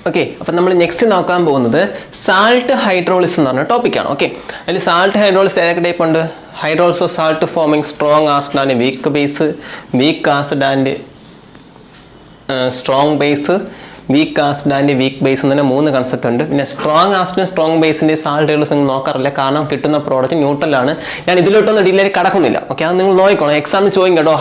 Okay, അപ്പം നമ്മൾ next നോക്കാൻ പോകുന്നത് സാൾട്ട് ഹൈഡ്രോളിസ് എന്ന് പറഞ്ഞ ടോപ്പിക്കാണ്. ഓക്കെ, അതിൽ സാൾട്ട് ഹൈഡ്രോളിസ് ഏതൊക്കെ ടൈപ്പ് ഉണ്ട്? Hydrolysis of salt forming strong acid and weak base, weak acid and strong base, weak acid and weak base എന്ന് തന്നെ 3 കൺസെപ്റ്റ് ഉണ്ട്. പിന്നെ സ്ട്രോങ് ആസിഡും സ്ട്രോങ് ബേസിൻ്റെ സാൾട്ട് ഹൈഡ്രോളിസ് നിങ്ങൾ നോക്കാറില്ല, കാരണം കിട്ടുന്ന പ്രോഡക്റ്റ് ന്യൂട്രലാണ്. ഞാൻ ഇതിലോട്ടൊന്നും ഡീലായി കടക്കുന്നില്ല. ഓക്കെ, അത് നിങ്ങൾ നോക്കിക്കോണം, എക്സാമിന് ചോദിക്കും കേട്ടോ.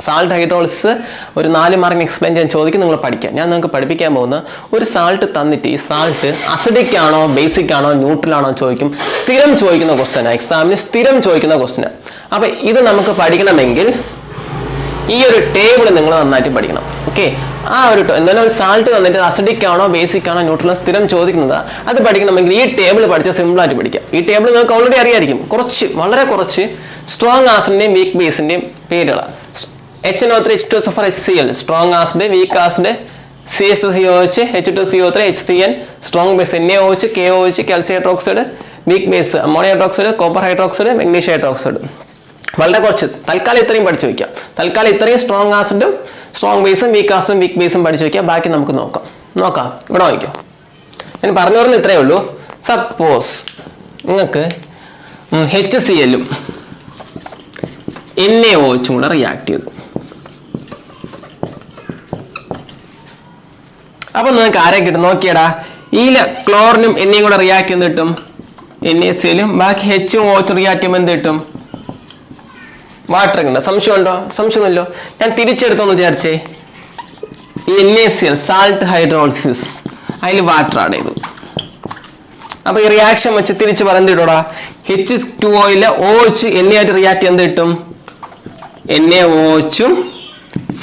സാൾട്ട് ഹൈഡ്രോളിസ് ഒരു 4 മാർക്കിന് എക്സ്പ്ലെയിൻ ചെയ്യാൻ ചോദിക്കും, നിങ്ങൾ പഠിക്കാം. ഞാൻ നിങ്ങൾക്ക് പഠിപ്പിക്കാൻ പോകുന്ന ഒരു സാൾട്ട് തന്നിട്ട് ഈ സാൾട്ട് അസിഡിക് ആണോ ബേസിക് ആണോ ന്യൂട്രൽ ആണോ ചോദിക്കും. സ്ഥിരം ചോദിക്കുന്ന ക്വസ്റ്റ്യനാണ്, എക്സാമിന് സ്ഥിരം ചോദിക്കുന്ന ക്വസ്റ്റ്യനാണ്. അപ്പം ഇത് നമുക്ക് പഠിക്കണമെങ്കിൽ ഈ ഒരു ടേബിൾ നിങ്ങൾ നന്നായിട്ട് പഠിക്കണം. ഓക്കെ, ആ എന്തായാലും ഒരു സാൾട്ട് തന്നിട്ട് അസിഡിക് ആണോ ബേസിക് ആണോ ന്യൂട്രൽ സ്ഥിരം ചോദിക്കുന്നത്, അത് പഠിക്കണമെങ്കിൽ ഈ ടേബിൾ പഠിച്ചാൽ സിമ്പിളായിട്ട് പഠിക്കാം. ഈ ടേബിൾ നിങ്ങൾക്ക് ഓൾറെഡി അറിയായിരിക്കും. വളരെ കുറച്ച് സ്ട്രോങ് ആസിഡിന്റെയും വീക്ക് ബേസിന്റെയും പേരുകളാണ്. HNO3 H2SO4 HCl strong acid, weak acid CH3COH H2CO3 HCN, strong base NaOH KOH calcium hydroxide, weak base ammonium hydroxide, copper hydroxide, magnesium hydroxide. വളരെ കുറച്ച് തൽക്കാലം ഇത്രയും പഠിച്ചു വയ്ക്കാം. തൽക്കാലം ഇത്രയും സ്ട്രോങ് ആസിഡും സ്ട്രോങ് ബേസും വീക്ക് ആസിഡും വീക്ക് ബേസും പഠിച്ചു വയ്ക്കാം. ബാക്കി നമുക്ക് നോക്കാം. ഇവിടെ വായിക്കാം. ഞാൻ പറഞ്ഞു പറഞ്ഞത് ഇത്രയേ ഉള്ളൂ. സപ്പോസ് നിങ്ങൾക്ക് HClഉം NaOH കൂടെ റിയാക്ട് ചെയ്തു. അപ്പൊ നിങ്ങൾക്ക് ആരെ കിട്ടും നോക്കിയടാ. ഈ ക്ലോറിനും എന്നെയും കൂടെ റിയാക്ട് ചെയ്ത് കിട്ടും NaClഉം, ബാക്കി Hഉം OH റിയാക്ട് ചെയ്യുമ്പോൾ എന്ത് കിട്ടും? വാട്ടർ കിട്ടും. സംശയമുണ്ടോ? സംശയമൊന്നുമില്ലോ. ഞാൻ തിരിച്ചെടുത്തോന്ന് വിചാരിച്ചേ. ഈ NaCl സാൾട്ട് ഹൈഡ്രോളിസിസ്, അതിൽ വാട്ടർ ആഡ് ചെയ്തു. അപ്പൊ ഈ റിയാക്ഷൻ വെച്ച് തിരിച്ച് പറയുന്നത് കിട്ടൂടാ. H2O OH Na ആയിട്ട് റിയാക്ട് എന്ത് കിട്ടും? NaOHഉം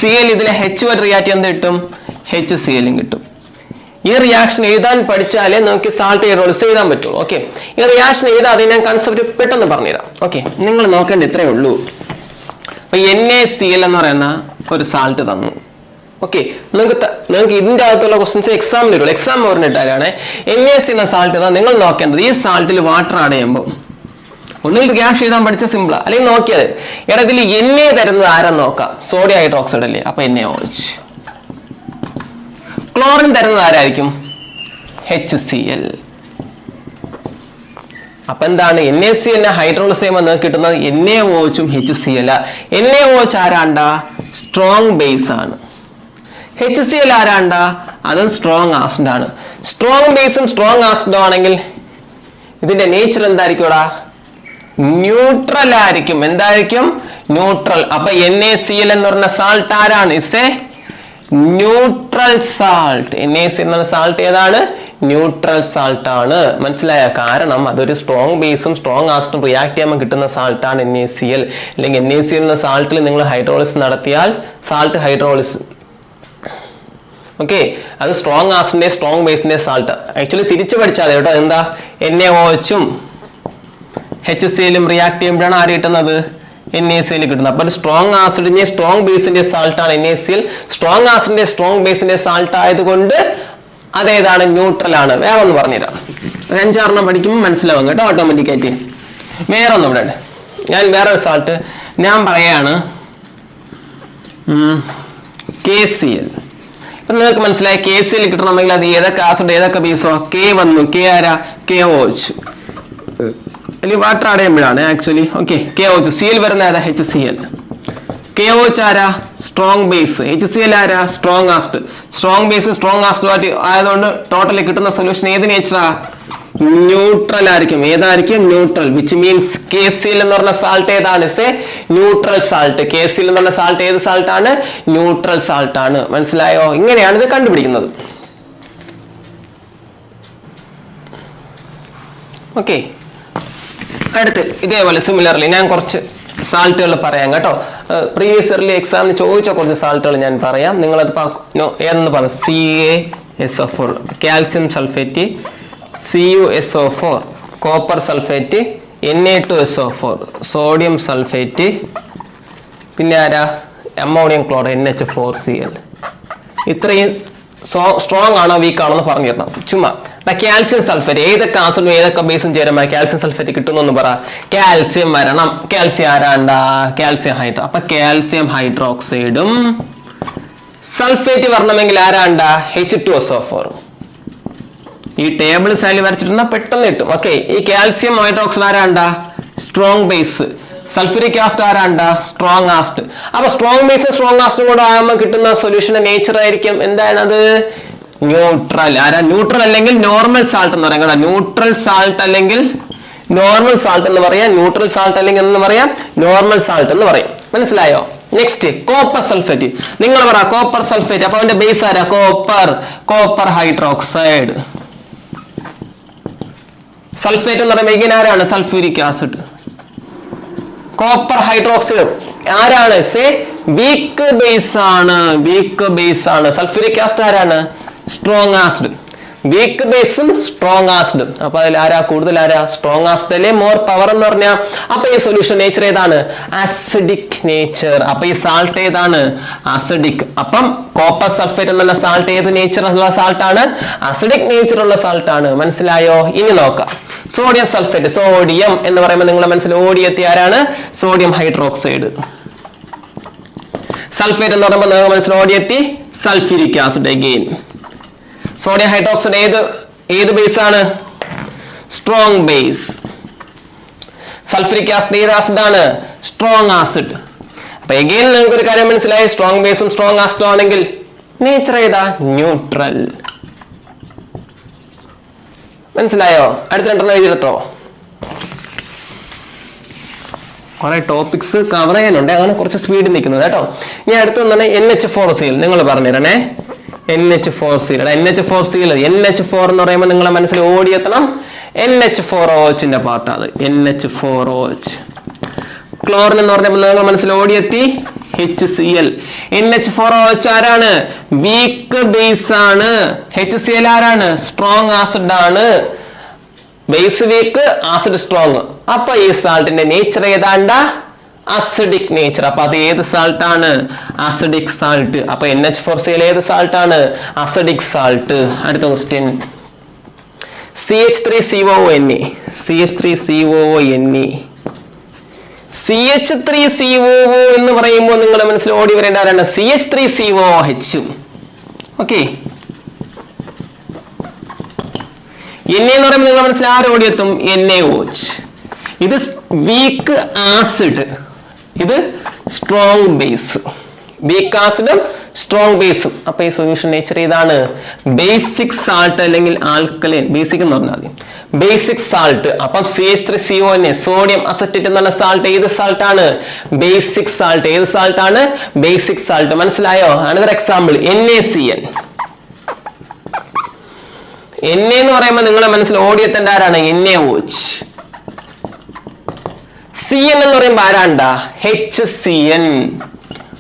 Cl ഇതിലെ H ആയിട്ട് റിയാക്ട് എന്ത് കിട്ടും? HClഉം കിട്ടും. ഈ റിയാക്ഷൻ എഴുതാൻ പഠിച്ചാലേ നമുക്ക് സാൾട്ട് ഹൈഡ്രോളിസിസ് എഴുതാൻ പറ്റുള്ളൂ. ഓക്കെ, ഈ റിയാക്ഷൻ എഴുതാതെ ഞാൻ കൺസെപ്റ്റ് പെട്ടെന്ന് പറഞ്ഞുതരാം. ഓക്കെ, നിങ്ങൾ നോക്കേണ്ട ഇത്രയേ ഉള്ളൂ. അപ്പൊ NaCl എന്ന് പറയുന്ന ഒരു സാൾട്ട് തന്നു. ഓക്കെ, നിങ്ങൾക്ക് ഇതിന്റെ അകത്തുള്ള ക്വസ്റ്റ്യൻസ് എക്സാമിന് വരുള്ളൂ. എക്സാം പറഞ്ഞിട്ടാണ് NaCl എന്ന സാൾട്ട് തന്നെ നിങ്ങൾ നോക്കേണ്ടത്. ഈ സാൾട്ടിൽ വാട്ടർ ആഡ് ചെയ്യുമ്പോൾ ഒന്നുകിൽ റിയാക്ഷൻ എഴുതാൻ പഠിച്ച സിമ്പിളാ, അല്ലെങ്കിൽ നോക്കിയത് ഇതിൽ Na തരുന്നത് ആരാന്ന് നോക്കാം. സോഡിയം ഹൈഡ്രോക്സൈഡ് അല്ലേ, അപ്പൊ NaOH. ക്ലോറിൻ തരുന്നത് ആരായിരിക്കും? HCl. അപ്പൊ എന്താണ് NaCl ഹൈഡ്രോളിസ് ചെയ്യുമ്പോൾ നിങ്ങൾക്ക് കിട്ടുന്നത് NaOHഉം HCl. NaOH ആരാണ്ടാ? സ്ട്രോങ് ബേസ് ആണ്. HCl ആരാണ്ടാ? അതും സ്ട്രോങ് ആസിഡ് ആണ്. സ്ട്രോങ് ബേസും സ്ട്രോങ് ആസിഡും ആണെങ്കിൽ ഇതിന്റെ നേച്ചർ എന്തായിരിക്കും? ന്യൂട്രൽ ആയിരിക്കും. എന്തായിരിക്കും? ന്യൂട്രൽ. അപ്പൊ NaCl എന്ന് പറഞ്ഞ സാൾട്ട് ആരാണ്? Is A neutral salt. NaCl എന്ന സാൾട്ട് ഏതാണ്? ന്യൂട്രൽ സാൾട്ട് ആണ്. മനസ്സിലായ? കാരണം അതൊരു സ്ട്രോങ് ബേസും സ്ട്രോങ് ആസിഡും റിയാക്ട് ചെയ്യുമ്പോൾ കിട്ടുന്ന സാൾട്ടാണ് NaCl. അല്ലെങ്കിൽ NaCl എന്ന സാൾട്ടിൽ നിങ്ങൾ ഹൈഡ്രോളിസിസ് നടത്തിയാൽ സാൾട്ട് ഹൈഡ്രോളിസിസ്. ഓക്കെ, അത് സ്ട്രോങ് ആസിഡിന്റെ സ്ട്രോങ് ബേസിന്റെ സാൾട്ട്. ആക്ച്വലി തിരിച്ചു പഠിച്ചാൽ കേട്ടോ. എന്താ? NaOHഉം HClഉം റിയാക്ട് ചെയ്യുമ്പോഴാണ് ആര് കിട്ടുന്നത്? NaCl കിട്ടുന്നത്. അപ്പൊ സ്ട്രോങ് ആസിഡിന്റെ സ്ട്രോങ് ബേസിന്റെ സാൾട്ടാണ് NaCl. സ്ട്രോങ് ആസിഡിന്റെ സ്ട്രോങ് ബേസിന്റെ സാൾട്ട് ആയതുകൊണ്ട് അതേതാണ്? ന്യൂട്രൽ ആണ്. വേറെ ഒന്ന് പറഞ്ഞുതരാം. ഒരു 5-6 പഠിക്കുമ്പോൾ മനസ്സിലാവും കേട്ടോ, ഓട്ടോമാറ്റിക്കായിട്ട്. വേറെ ഒന്നും ഇവിടെ ഞാൻ വേറെ ഒരു സാൾട്ട് ഞാൻ പറയാണ്. KCl. ഇപ്പൊ നിങ്ങൾക്ക് മനസ്സിലായി KCl കിട്ടണമെങ്കിൽ അത് ഏതൊക്കെ ആസിഡ് ഏതൊക്കെ ബേസോ? K വന്നു. K ആരാ? KOH. അല്ലെങ്കിൽ വാട്ടർ ആഡ് ചെയ്യുമ്പോഴാണ് ആക്ച്വലി. Okay, KOH. Cl വരുന്ന ഏതാ? HCl. KOH ആരാ? Strong base. HCl ആരാ? Strong acid. Strong base strong acid ആയതുകൊണ്ട് ടോട്ടലി കിട്ടുന്ന സൊല്യൂഷൻ ഏത് നേച്ചറാ? ന്യൂട്രൽ ആയിരിക്കും. ഏതായിരിക്കും? ന്യൂട്രൽ. വിച്ച് മീൻസ് KCl എന്ന് പറഞ്ഞ സാൾട്ട് ഏതാണ്? Neutral salt. KCl എന്ന് പറഞ്ഞ സാൾട്ട് ഏത് സാൾട്ട് ആണ്? ന്യൂട്രൽ സാൾട്ട് ആണ്. മനസ്സിലായോ? ഇങ്ങനെയാണ് ഇത് കണ്ടുപിടിക്കുന്നത്. ഓക്കെ, അടുത്ത് ഇതേപോലെ സിമിലർലി ഞാൻ കുറച്ച് സാൾട്ടുകൾ പറയാം കേട്ടോ. പ്രീവിയസ് ഇയർലി എക്സാമിന് ചോദിച്ച കുറച്ച് സാൾട്ടുകൾ ഞാൻ പറയാം. നിങ്ങളത് ഏതെന്ന് പറയാം. CaSO4 calcium sulphate, CuSO4 copper sulphate, Na2SO4 sodium sulphate, പിന്നെ ആരാ? Ammonium chloride NH4Cl. ഇത്രയും സ്ട്രോങ് ആണോ വീക്ക് ആണോ എന്ന് പറഞ്ഞു തരണം. ചുമ്മാ കാൽസ്യം സൾഫേറ്റ് ഏതൊക്കെ ആസിഡും ഏതൊക്കെ ബേസും ചേരുമ്പോൾ കാൽസ്യം സൾഫേറ്റ് കിട്ടുന്നു പറ. കാൽസ്യം വരണം. കാൽസ്യം ആരാണ്ടാ? Calcium hydro. അപ്പൊ കാൽസ്യം ഹൈഡ്രോക്സൈഡും സൾഫേറ്റ് വരണമെങ്കിൽ ആരാണ്ടാ? H2SO4. ഈ ടേബിൾ സൈഡിൽ വരച്ചിട്ടുണ്ടെങ്കിൽ പെട്ടെന്ന് കിട്ടും. ഓക്കെ, ഈ കാൽസ്യം ഹൈഡ്രോക്സൈഡ് ആരാണ്ടാ? Strong base. സൾഫ്യൂരിക് ആസിഡ് ആരാണ്ടാ? Strong acid. അപ്പൊ സ്ട്രോങ് ബേസ് സ്ട്രോങ് ആസിഡ് കൂടെ ആകുമ്പോൾ കിട്ടുന്ന സൊല്യൂഷന്റെ നേച്ചർ ആയിരിക്കും എന്താണത്? ന്യൂട്രൽ. ആരാ? ന്യൂട്രൽ അല്ലെങ്കിൽ നോർമൽ സാൾട്ട് എന്ന് പറയാം കേട്ടോ. ന്യൂട്രൽ സാൾട്ട് അല്ലെങ്കിൽ നോർമൽ സാൾട്ട് എന്ന് പറയാം. ന്യൂട്രൽ സാൾട്ട് അല്ലെങ്കിൽ എന്ന് പറയാം, നോർമൽ സാൾട്ട് എന്ന് പറയും. മനസ്സിലായോ? Next copper sulphate. നിങ്ങൾ പറ കോപ്പർ സൾഫേറ്റ്. അപ്പൊ അവന്റെ ബേസ് ആരാ? Copper hydroxide. സൾഫേറ്റ് എന്ന് പറയുമ്പോൾ ഇങ്ങനെ ആരാണ്? Sulphuric acid. കോപ്പർ ഹൈഡ്രോക്സൈഡ് ആരാണ്? സേ വീക്ക് ബേസ് ആണ്. സൾഫ്യൂരിക് ആസിഡ് ആരാണ്? Strong acid. വീക്ക് ബേസും സ്ട്രോങ് ആസിഡും. അപ്പൊ അതിൽ ആരാ കൂടുതൽ? സ്ട്രോങ് ആസിഡ് അല്ലേ മോർ പവർ എന്ന് പറഞ്ഞാൽ. അപ്പൊ ഈ സൊല്യൂഷൻ നേച്ചർ ഏതാണ്? Acidic nature. അപ്പൊ ഈ സാൾട്ട് ഏതാണ്? ആസിഡിക്. അപ്പം കോപ്പർ സൾഫേറ്റ് എന്നുള്ള സാൾട്ട് ഏത് നേച്ചർ ഉള്ള സാൾട്ട് ആണ്? ആസിഡിക് നേച്ചർ ഉള്ള സാൾട്ട് ആണ്. മനസ്സിലായോ? ഇനി നോക്കാം സോഡിയം സൾഫേറ്റ്. സോഡിയം എന്ന് പറയുമ്പോൾ നിങ്ങളുടെ മനസ്സിൽ ഓടിയെത്തിയ ആരാണ്? Sodium hydroxide. സൾഫേറ്റ് എന്ന് പറയുമ്പോൾ നിങ്ങളുടെ മനസ്സിൽ ഓടിയെത്തി sulphuric acid again. Sodium hydroxide ഏത് ബേസ് ആണ്? Strong base. സൾഫ്യൂരിക് ആസിഡ് ഏത് ആസിഡ് ആണ്? Strong acid. അപ്പൊ എഗെയിൻ നിങ്ങൾക്ക് ഒരു കാര്യം മനസ്സിലായി, സ്ട്രോങ് ബേസും സ്ട്രോങ് ആസിഡും ആണെങ്കിൽ നേച്ചർ ഏതാ? ന്യൂട്രൽ. മനസ്സിലായോ? അടുത്ത രണ്ടെണ്ണം എഴുതിട്ടോ. കുറെ ടോപ്പിക്സ് കവർ ചെയ്യാനുണ്ട്, അങ്ങനെ കുറച്ച് സ്പീഡിൽ നിൽക്കുന്നത് കേട്ടോ. ഇനി അടുത്തൊന്നാണ് NH4Cl. നിങ്ങൾ പറഞ്ഞുതരണേ. NH4Cl. NH4 എന്ന് പറയുമ്പോൾ നിങ്ങളെ മനസ്സിൽ ഓടിയെത്തണം NH4OH പാർട്ട്. അത് NH4OH. ക്ലോറിൻ എന്ന് പറഞ്ഞപ്പോൾ നിങ്ങൾ മനസ്സിൽ ഓടിയെത്തി HCl. NH4OH ആരാണ്? വീക്ക് ബേസ് ആണ്. HCl ആരാണ്? സ്ട്രോങ് ആസിഡ് ആണ്. Base weak, acid strong. അപ്പൊ ഈ സാൾട്ടിന്റെ നേച്ചർ ഏതാണ്ട? Acidic nature. അപ്പൊ അത് ഏത് സാൾട്ട് ആണ്? Acidic salt. അപ്പൊ NH4Cl ഏത് സാൾട്ട് ആണ്? Acidic salt. അടുത്ത ക്വസ്റ്റ്യൻ CH3COONE. CH3COO എന്ന് പറയുമ്പോൾ നിങ്ങളുടെ മനസ്സിൽ ഓടി വരേണ്ട ആരാണ്? CH3COOH. ഓക്കെ, എന്ന് പറയുമ്പോൾ നിങ്ങളുടെ മനസ്സിൽ ആരോടിയെത്തും? NaOH. ഇത് വീക്ക് ആസിഡ്, ഇത് സ്ട്രോങ് ബേസ്. വീക്ക് ആസിഡും സ്ട്രോങ് ബേസും. അപ്പൊ ഈ സൊല്യൂഷൻ നേച്ചർ ഏതാണ്? ബേസിക് സാൾട്ട് അല്ലെങ്കിൽ ആൽക്കലൈൻ. ബേസിക് എന്ന് പറഞ്ഞാൽ മതി. Basic salt. അപ്പം CH3CONA സോഡിയം അസറ്റേറ്റ് എന്ന് പറഞ്ഞ സാൾട്ട് ഏത് സാൾട്ട് ആണ്? Basic salt. ഏത് സാൾട്ട് ആണ്? Basic salt. മനസ്സിലായോ? Another example NaCN. Na എന്ന് പറയുമ്പോൾ നിങ്ങളുടെ മനസ്സിൽ ഓടിയെത്തേണ്ട ആരാണ്? NaOH. Cn എന്ന് പറയുമ്പോൾ ആരാണ്ടാ? HCN.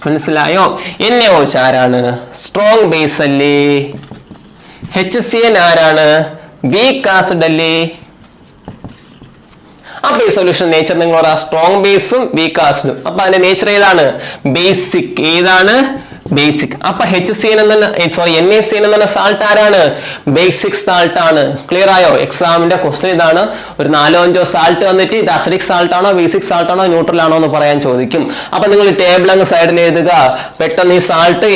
മനസ്സിലായോ? NaOH ആരാണ്? സ്ട്രോങ് ബേസ് അല്ലേ? HCN ആരാണ്? വീക്ക് ആസിഡ് അല്ലേ? അപ്പൊ ഈ സൊല്യൂഷൻ നേച്ചർ നിങ്ങൾ പറയാ സ്ട്രോങ് ബേസും വീക്ക് ആസിഡും. അപ്പൊ അതിന്റെ നേച്ചർ ഏതാണ്? ബേസിക്. ഏതാണ്? ബേസിക്. അപ്പൊ NaCN എന്ന സാൾട്ട് ആരാണ്? ബേസിക് സാൾട്ട് ആണ്. ക്ലിയർ ആയോ? എക്സാമിന്റെ ക്വസ്റ്റ്യൻ ഇതാണ്. ഒരു 4-5 സാൾട്ട് വന്നിട്ട് ഇത് അസിഡിക് സാൾട്ട് ആണോ, ബേസിക് സാൾട്ട് ആണോ, ന്യൂട്രൽ ആണോ എന്ന് പറയാൻ ചോദിക്കും. അപ്പൊ നിങ്ങൾ ഈ ടേബിൾ അങ്ങ് സൈഡിൽ എഴുതുക. പെട്ടെന്ന് ഈ സാൾട്ട്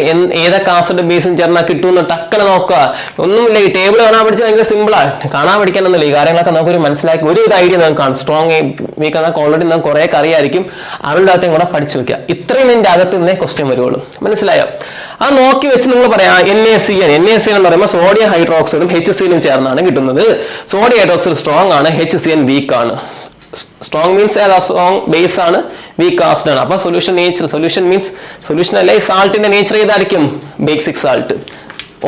ഏതൊക്കെ ആസിഡ് ബേസും ചേർന്നാൽ കിട്ടുമെന്ന് ടക്കനെ നോക്കുക. ഒന്നുമില്ല, ഈ ടേബിൾ കാണാൻ പഠിച്ചാൽ ഭയങ്കര സിമ്പിളാണ്. കാണാൻ പഠിക്കാനൊന്നുമില്ല. ഈ കാര്യങ്ങളൊക്കെ നമുക്കൊരു മനസ്സിലാക്കി ഒരു ഐഡിയ നമുക്ക് കാണും. സ്ട്രോങ് വീക്ക് എന്നൊക്കെ ഓൾറെഡി നമുക്ക് കുറെ അറിയായിരിക്കും. അവരുടെ അകത്തും കൂടെ പഠിച്ചു വെക്കുക. ഇത്രയും ഇതിന്റെ അകത്ത് നിന്നേ ക്വസ്റ്റ്യൻ വരുള്ളൂ. മനസ്സിലായോ? അത് നോക്കി വെച്ച് നിങ്ങൾ പറയാം NaCN എന്ന് പറയുമ്പോൾ സോഡിയം ഹൈഡ്രോക്സൈഡും HCl ചേർന്നാണ് കിട്ടുന്നത്. സോഡിയം ഹൈഡ്രോക്സൈഡ് സ്ട്രോങ് ആണ്, HCN വീക്ക് ആണ്. സ്ട്രോങ് മീൻസ് സ്ട്രോങ് ബേസ് ആണ്, വീക്ക് ആസിഡ് ആണ്. അപ്പൊ solution nature, solution means solution അല്ലെ സാൾട്ടിന്റെ നേച്ചർ ഏതായിരിക്കും? Basic salt.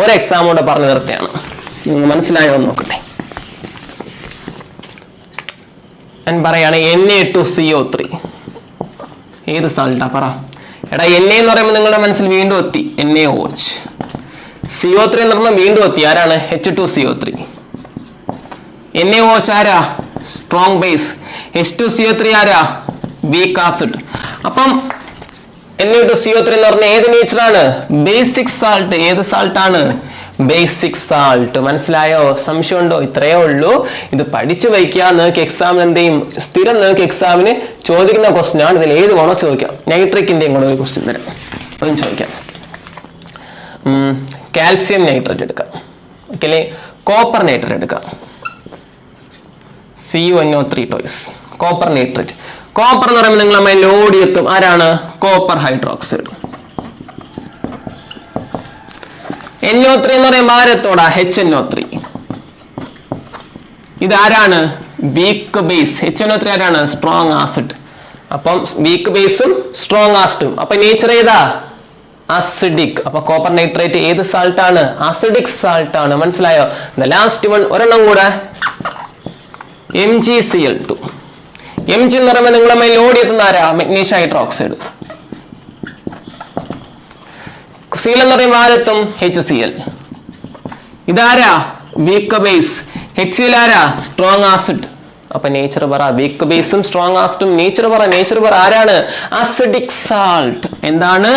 ഒരു എക്സാം കൂടെ പറഞ്ഞു നിർത്തിയാണ്. നിങ്ങൾ മനസ്സിലായോ നോക്കട്ടെ. ഞാൻ പറയാണ് Na2CO3 ഏത് സാൾട്ടാ? പറ. എടാ Na എന്ന് പറയുമ്പോൾ നിങ്ങളുടെ മനസ്സിൽ വീണ്ടും എത്തി NaOH. CO3 എന്ന് പറയുമ്പോൾ വീണ്ടും എത്തി ആരാണ്? H2CO3. NaOH ആരാ? Strong base. H2CO3 ആരാ? Weak acid. അപ്പം Na2CO3 എന്ന് പറഞ്ഞ ഏത് നേച്ചറാണ്? Basic salt. ഏത് സാൾട്ടാണ്? Basic salt. മനസ്സിലായോ? സംശയമുണ്ടോ? ഇത്രയേ ഉള്ളൂ. ഇത് പഠിച്ചു വയ്ക്കുക. നിങ്ങൾക്ക് എക്സാമിന് എന്ത് ചെയ്യും? സ്ഥിരം നിങ്ങൾക്ക് എക്സാമിന് ചോദിക്കുന്ന ക്വസ്റ്റ്യൻ ആണ്. ഇതിൽ ഏത് വേണോ ചോദിക്കാം. നൈട്രിക്കിന്റെയും കൂടെ ഒരു ക്വസ്റ്റ്യൻ തരാം, അതും ചോദിക്കാം. കാൽസ്യം നൈട്രേറ്റ് എടുക്കാം. ഓക്കെ, കോപ്പർ നൈട്രേറ്റ് എടുക്കാം. CuNO3 toys copper nitrate. Copper എന്ന് പറയുമ്പോൾ നിങ്ങൾ നമ്മൾ ലോഡ് എത്തും. ആരാണ്? Copper hydroxide. NO3 എന്ന് പറയുമ്പോൾ ആരെത്തോടാ? HNO3. ഇതാരാണ്? Weak base. HNO3 ആരാണ്? Strong acid. അപ്പം വീക്ക് ബേസും സ്ട്രോങ് ആസിഡും. അപ്പൊ നേച്ചർ ഏതാ? അസിഡിക്. അപ്പൊ കോപ്പർ നൈട്രേറ്റ് ഏത് സാൾട്ട് ആണ്? അസിഡിക് സാൾട്ട് ആണ്. മനസ്സിലായോ? ലാസ്റ്റ് വൺ ഒരെണ്ണം കൂടെ, MgCl2. Mg എന്ന് പറയുമ്പോൾ നിങ്ങളെ ലോഡ് എത്തുന്ന ആരാ? Magnesium hydroxide. Cl എന്ന് പറയുമ്പോൾ ആരെത്തും? HCl. ഇതാരാ? Weak base. HCl ആരാ? Strong acid. അപ്പൊ നേച്ചർ പറ വീക്ക് ബേസും സ്ട്രോങ് ആസിഡും. നേച്ചർ പറ ആരാണ്? Acidic salt. എന്താണ്?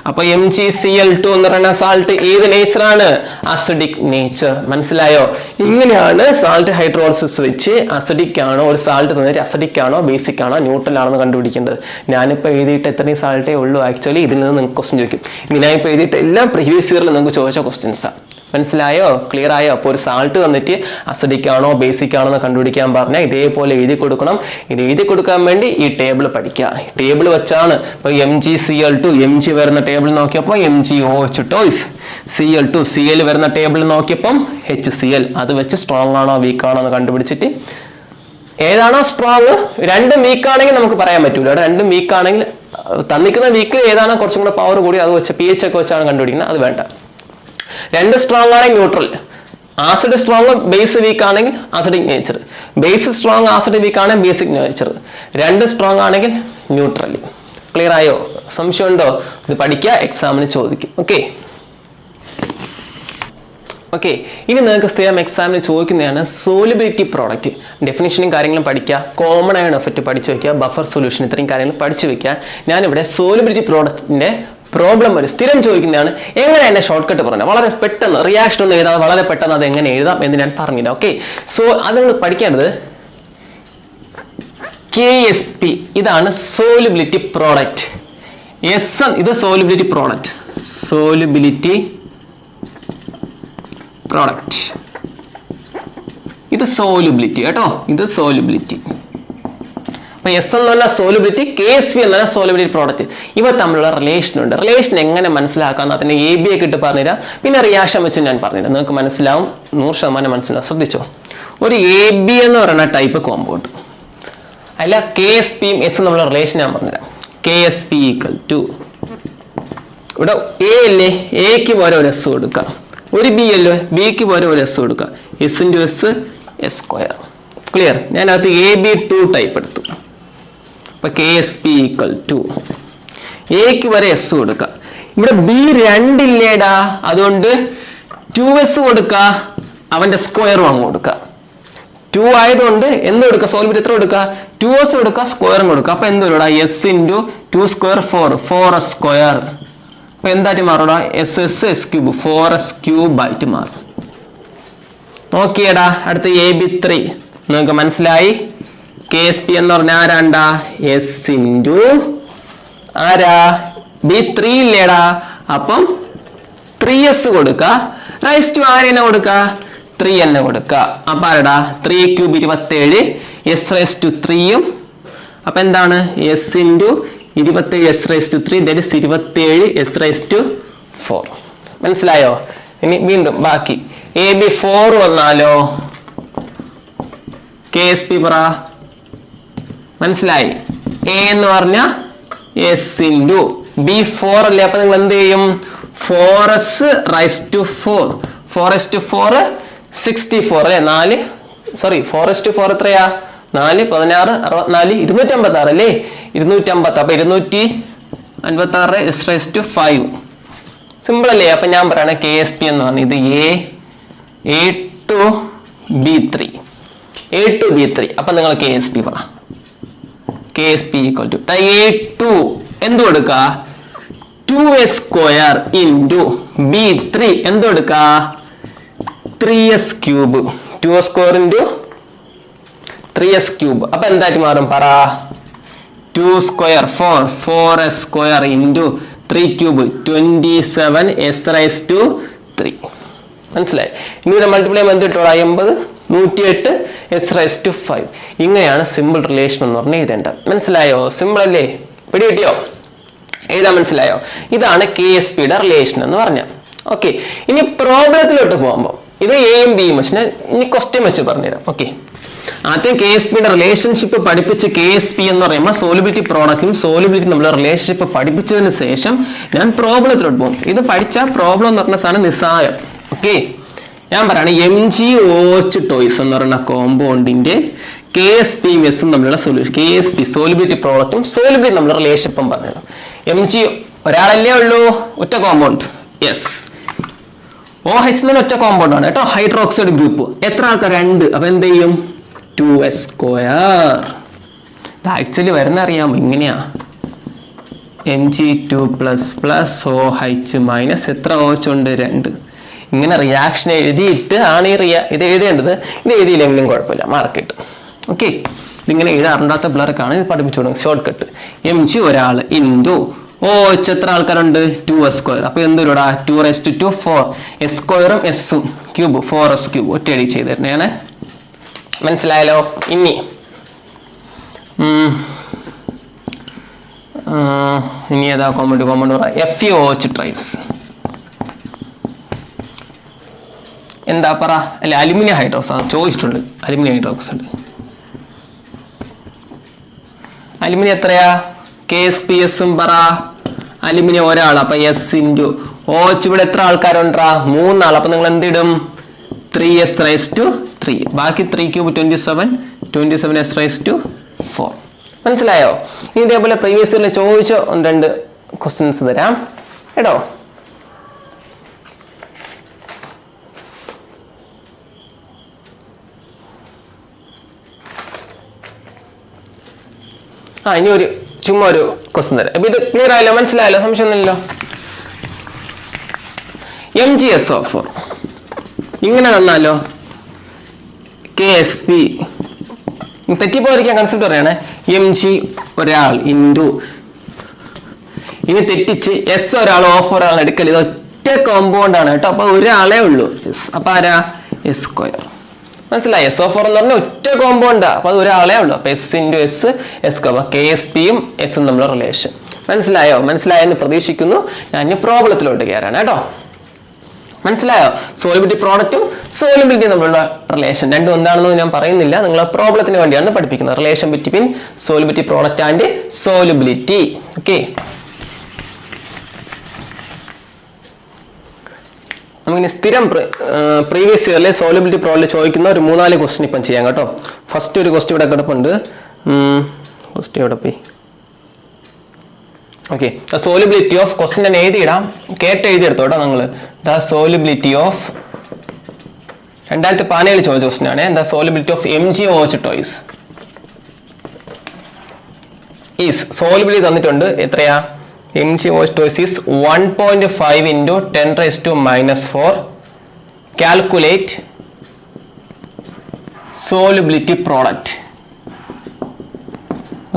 അപ്പൊ MgCl2 എന്ന് പറയുന്ന സാൾട്ട് ഏത് നേച്ചറാണ്? Acidic nature. മനസ്സിലായോ? ഇങ്ങനെയാണ് സാൾട്ട് ഹൈഡ്രോളിസിസ് വെച്ച് അസിഡിക് ആണോ ഒരു സാൾട്ട് തന്നിട്ട് അസിഡിക് ആണോ ബേസിക് ആണോ ന്യൂട്രൽ ആണോ എന്ന് കണ്ടുപിടിക്കേണ്ടത്. ഞാനിപ്പോ എഴുതിയിട്ട് എത്രയും സാൾട്ടേ ഉള്ളൂ. ആക്ച്വലി ഇതിൽ നിന്ന് നിങ്ങൾക്ക് ക്വസ്റ്റ്യൻ ചോദിക്കും. ഇനി ഞാൻ ഇപ്പൊ എഴുതിയിട്ട് എല്ലാം പ്രീവിയസ് ഇയറിൽ നിങ്ങൾക്ക് ചോദിച്ച ക്വസ്റ്റ്യൻസാണ്. മനസ്സിലായോ? ക്ലിയർ ആയോ? അപ്പോൾ ഒരു സാൾട്ട് തന്നിട്ട് അസിഡിക് ആണോ ബേസിക് ആണോ എന്ന് കണ്ടുപിടിക്കാൻ പറഞ്ഞാൽ ഇതേപോലെ എഴുതി കൊടുക്കണം. ഇത് എഴുതി കൊടുക്കാൻ വേണ്ടി ഈ ടേബിൾ പഠിക്കുക. ടേബിൾ വെച്ചാണ് ഇപ്പൊ MgCl2 Mg വരുന്ന ടേബിൾ നോക്കിയപ്പോൾ MgOH ടോയ്സ്. Cl2 Cl വരുന്ന ടേബിൾ നോക്കിയപ്പം HCl. അത് വെച്ച് സ്ട്രോങ് ആണോ വീക്ക് ആണോ എന്ന് കണ്ടുപിടിച്ചിട്ട് ഏതാണോ സ്ട്രോങ്, രണ്ടും വീക്ക് ആണെങ്കിൽ നമുക്ക് പറയാൻ പറ്റൂല. അവിടെ രണ്ടും വീക്ക് ആണെങ്കിൽ തന്നിക്കുന്ന വീക്ക് ഏതാണോ കുറച്ചും കൂടെ പവർ കൂടി അത് വെച്ച് pH ഒക്കെ വെച്ചാണ് കണ്ടുപിടിക്കുന്നത്. അത് വേണ്ട. രണ്ട് സ്ട്രോങ് ആണെങ്കിൽ neutral. Acid strong base weak ആണെങ്കിൽ acidic nature. Base strong acid weak ആണെങ്കിൽ ബേസിക് നേച്ചർ. രണ്ട് സ്ട്രോങ് ആണെങ്കിൽ ന്യൂട്രൽ. ക്ലിയർ ആയോ? സംശയം ഉണ്ടോ? ഇത് പഠിക്കുക, എക്സാമിന് ചോദിക്കും. ഓക്കെ. ഇനി നിങ്ങൾക്ക് സ്ഥിരം എക്സാമിന് ചോദിക്കുന്നതാണ് സോലിബിലിറ്റി പ്രോഡക്റ്റ്. ഡെഫിനിഷനും കാര്യങ്ങളും പഠിക്കുക. കോമൺ ആയ എഫക്റ്റ് പഠിച്ചു വയ്ക്കുക. ബഫർ സൊല്യൂഷൻ ഇത്രയും കാര്യങ്ങൾ പഠിച്ചു വയ്ക്കുക. ഞാനിവിടെ സോലിബിലിറ്റി പ്രോഡക്റ്റിന്റെ പ്രോബ്ലം ഒരു സ്ഥിരം ചോദിക്കുന്നതാണ്. എങ്ങനെ എന്നെ ഷോർട്ട് കട്ട് പറഞ്ഞാൽ വളരെ പെട്ടെന്ന് റിയാക്ഷൻ ഒന്നും എഴുതാതെ വളരെ പെട്ടെന്ന് അത് എങ്ങനെ എഴുതാം എന്ന് ഞാൻ പറഞ്ഞില്ല. ഓക്കെ. സോ അത് നിങ്ങൾ പഠിക്കേണ്ടത് KSP. ഇതാണ് സോലിബിലിറ്റി പ്രോഡക്റ്റ്. ഇത് സോലിബിലിറ്റി പ്രോഡക്റ്റ്. ഇത് സോലിബിലിറ്റി കേട്ടോ. ഇത് സോലിബിലിറ്റി. അപ്പൊ S എന്ന് പറഞ്ഞാൽ സോലിബിലിറ്റി, KSP എന്ന് പറഞ്ഞാൽ സോലിബിലിറ്റി പ്രോഡക്റ്റ്. ഇവ തമ്മിലുള്ള റിലേഷൻ ഉണ്ട്. റിലേഷൻ എങ്ങനെ മനസ്സിലാക്കാന്ന് അതിന്റെ AB ഒക്കെ ഇട്ട് പറഞ്ഞുതരാം. പിന്നെ റിയാക്ഷൻ വെച്ച് ഞാൻ പറഞ്ഞുതരാം. നിങ്ങൾക്ക് മനസ്സിലാവും, 100% മനസ്സിലാവും. ശ്രദ്ധിച്ചോ. ഒരു AB എന്ന് പറയുന്ന ടൈപ്പ് കോമ്പൗണ്ട് അല്ല KSPയും S എന്നുള്ള റിലേഷൻ ഞാൻ പറഞ്ഞുതരാം. KSP = ഇവിടെ A അല്ലേ, Aക്ക് പോലെ ഒരു S കൊടുക്കാം. ഒരു B അല്ലേ, Bക്ക് പോലെ ഒരു S കൊടുക്കാം. S × S S². ക്ലിയർ? ഞാൻ അത് AB2 ടൈപ്പ് എടുത്തു. അപ്പൊ KSP = Aക്ക് വരെ S കൊടുക്കുക. ഇവിടെ B2 ഇല്ലേടാ, അതുകൊണ്ട് 2S കൊടുക്കുക. അവന്റെ സ്ക്വയറും അങ്ങ് കൊടുക്കുക. 2 ആയതുകൊണ്ട് എന്ത് കൊടുക്കുക? സോൾവിറ്റ് എത്ര കൊടുക്കുക? 2S കൊടുക്കുക, സ്ക്വയറും കൊടുക്കുക. അപ്പൊ എന്ത് വരൂടാ? S × 2² 4S². അപ്പൊ എന്തായിട്ട് മാറൂടാ? SS S³ 4S³ ആയിട്ട് മാറും. നോക്കിയടാ. അടുത്ത AB3 നിങ്ങൾക്ക് മനസ്സിലായി. KSP എന്ന് പറഞ്ഞാൽ ആരാണ്ടാ? S × ആരാ? B3 ഇല്ലേടാ, അപ്പം 3S കൊടുക്ക. റൈസ് ടു ആരെന്നെ കൊടുക്ക? 3 തന്നെ കൊടുക്ക. അപ്പൊ ആരടാ? 3³ 27, S⁻3ഉം. അപ്പൊ എന്താണ്? S × 27 S⁻3 that is 27 S⁻4. മനസ്സിലായോ? ഇനി വീണ്ടും ബാക്കി AB4 വന്നാലോ? KSP പറ. മനസ്സിലായി? A എന്ന് പറഞ്ഞ S × B4 അല്ലേ. അപ്പൊ നിങ്ങൾ എന്ത് ചെയ്യും? 4S⁻4. 4S⁴ 64 അല്ലേ. 4S⁴ എത്രയാ? 4 16 64 256 അല്ലേ. 250. അപ്പൊ 256 S⁻5. സിമ്പിൾ അല്ലേ. അപ്പൊ ഞാൻ പറയണ KSP എന്ന് പറഞ്ഞ ഇത് A2B3. അപ്പൊ നിങ്ങൾ KSP പറ. KSP = A2 എന്ത് കൊടുക്ക? 2S² × B3 എന്ത് കൊടുക്ക? 3S³ 2² × 3S³. അപ്പൊ എന്തായിട്ട് മാറും പറ? 2² 4S² × 3³ 27 S⁻3. മനസ്സിലായി? ഇനി ഇത് മൾട്ടിപ്ലൈ ചെയ്യുമ്പോൾ എന്ത് കിട്ടും? 80 108 s⁵5. ഇങ്ങനെയാണ് സിമ്പിൾ റിലേഷൻ എന്ന് പറഞ്ഞാൽ എഴുതേണ്ടത്. മനസ്സിലായോ? സിമ്പിൾ അല്ലേ? പിടി കിട്ടിയോ? എഴുതാൻ മനസ്സിലായോ? ഇതാണ് KSPയുടെ റിലേഷൻ എന്ന് പറഞ്ഞാൽ. ഓക്കെ, ഇനി പ്രോബ്ലത്തിലോട്ട് പോകുമ്പോൾ ഇത് എയും ബിയും വെച്ച് ഇനി ക്വസ്റ്റ്യൻ വെച്ച് പറഞ്ഞുതരാം. ഓക്കെ, ആദ്യം KSPയുടെ റിലേഷൻഷിപ്പ് പഠിപ്പിച്ച് KSP എന്ന് പറയുമ്പോൾ സോലിബിലിറ്റി പ്രോഡക്റ്റും സോലിബിലിറ്റി നമ്മൾ റിലേഷൻഷിപ്പ് പഠിപ്പിച്ചതിന് ശേഷം ഞാൻ പ്രോബ്ലത്തിലോട്ട് പോകും. ഇത് പഠിച്ച പ്രോബ്ലം എന്ന് പറഞ്ഞ സാധനം നിസ്സാരം. ഓക്കെ, ഞാൻ പറയാണ് MgOH ടോയ്സ് എന്ന് പറയുന്ന കോമ്പൗണ്ടിന്റെ KSPയും എസും തമ്മിലുള്ള സൊല്യൂഷൻ, KSP സോലിബിലിറ്റി പ്രോഡക്റ്റും സോലിബിലിറ്റി നമ്മൾ റിലേഷൻഷിപ്പും പറഞ്ഞു. Mg ഒരാളല്ലേ ഉള്ളൂ, ഒറ്റ കോമ്പൗണ്ട്. യെസ്, OH എന്ന് ഒറ്റ കോമ്പൗണ്ട് ആണ് കേട്ടോ, ഹൈഡ്രോക്സൈഡ് ഗ്രൂപ്പ്. എത്ര ആൾക്കാർ? 2. അപ്പൊ എന്ത് ചെയ്യും? 2s². ആക്ച്വലി വരുന്ന അറിയാമോ? ഇങ്ങനെയാ, Mg2++ OH- എത്ര OH ഉണ്ട്? 2. ഇങ്ങനെ റിയാക്ഷൻ എഴുതിയിട്ട് ആണ് ഇത് എഴുതേണ്ടത്. ഇത് എഴുതിയില്ലെങ്കിലും കുഴപ്പമില്ല, മാർക്ക് കിട്ടും. ഓക്കെ, ഇതിങ്ങനെ എഴുതാറുണ്ടാത്ത പിള്ളേർക്കാണ് ഇത് പഠിപ്പിച്ചു കൊടുക്കുന്നത്, ഷോർട്ട് കട്ട്. Mg ഒരാൾ ഇൻറ്റു OH എത്ര ആൾക്കാരുണ്ട്? 2s². അപ്പൊ എന്തൊരുടാ? 2⁴ s²ഉം എസും ക്യൂബ് 4s³ ഒറ്റയടി ചെയ്തിരുന്നേ. മനസ്സിലായല്ലോ? ഇനി ഏതാ കോമ്പൗണ്ട് FeOH ട്രൈസ്. എന്താ പറ? അല്ലെ, അലുമിനിയം ഹൈഡ്രോക്സൈഡ് ചോദിച്ചിട്ടുണ്ട്. അലുമിനിയം ഹൈഡ്രോക്സൈഡ്, അലുമിനിയം എത്രയാ? KSPSഉം പറ. അലുമിനിയം ഒരാൾ, അപ്പൊ S ഇൻറ്റു OH. ഇവിടെ എത്ര ആൾക്കാരുണ്ടാ? 3 ആൾ. അപ്പൊ നിങ്ങൾ എന്തിടും? 3s⁵3. ബാക്കി 3³ 27 s⁴. മനസ്സിലായോ? ഇനി ഇതേപോലെ പ്രീവിയസ് ഇയറിൽ ചോദിച്ച 2 ക്വസ്റ്റ്യൻസ് തരാം കേട്ടോ. ഇനി ചുമ്മാ ഒരു ക്വസ്റ്റ്യൻ തരാം. അപ്പൊ ഇത് ക്ലിയർ ആയല്ലോ? മനസ്സിലായല്ലോ? സംശയമൊന്നുമില്ലല്ലോ? MgSO4 ഇങ്ങനെ തന്നാലോ? KSP തെറ്റിപ്പോയിരിക്കാൻ കൺസെപ്റ്റ് പറയണേ. Mg ഒരാൾ ഇൻറ്റു, ഇനി തെറ്റിച്ച് S ഒരാൾ ഓഫ് ഒരാൾ എടുക്കൽ. ഇത് ഒറ്റ കോമ്പൗണ്ട് ആണ് കേട്ടോ, അപ്പൊ ഒരാളേ ഉള്ളൂ. അപ്പൊ ആരാ? s². മനസ്സിലായി? SO4 എന്ന് പറഞ്ഞാൽ ഒറ്റ കോമ്പൗണ്ടാ, അപ്പൊ അത് ഒരാളേ ഉള്ളൂ. അപ്പൊ S ഇൻറ്റു S s². KSPയും എസും തമ്മിലുള്ള റിലേഷൻ. മനസ്സിലായോ? മനസ്സിലായെന്ന് പ്രതീക്ഷിക്കുന്നു. ഞാൻ ഇനി പ്രോബ്ലത്തിലോട്ട് കയറാണ് കേട്ടോ. മനസ്സിലായോ? സോലിബിലിറ്റി പ്രോഡക്റ്റും സോലിബിലിറ്റി തമ്മിലുള്ള റിലേഷൻ രണ്ടും എന്താണെന്ന് ഞാൻ പറയുന്നില്ല, നിങ്ങൾ പ്രോബ്ലത്തിന് വേണ്ടിയാണ് പഠിപ്പിക്കുന്നത്. Relation between solubility product and solubility. Okay, നമുക്കിനി സ്ഥിരം പ്രീവിയസ് ഇയറിലെ സോലിബിലിറ്റി പ്രോബ്ലം ചോദിക്കുന്ന ഒരു 3-4 ക്വസ്റ്റ്യൻ ഇപ്പം ചെയ്യാം കേട്ടോ. ഫസ്റ്റ് ഒരു ക്വസ്റ്റ്യൻ ഇവിടെ കിടപ്പുണ്ട്. ക്വസ്റ്റ്യൻ ഇവിടെ പോയി. Okay, the solubility of question ഞാൻ എഴുതിയിടാം, കേട്ട് എഴുതിയെടുത്തോട്ടോ നിങ്ങൾ. ദ സോലിബിലിറ്റി ഓഫ് 2017 ചോദിച്ച ക്വസ്റ്റ്യൻ ആണ്. The solubility of MgOH toys is, solubility തന്നിട്ടുണ്ട്. എത്രയാ? MgOH toys is 1.5 into 10⁻⁻⁴. Calculate solubility product.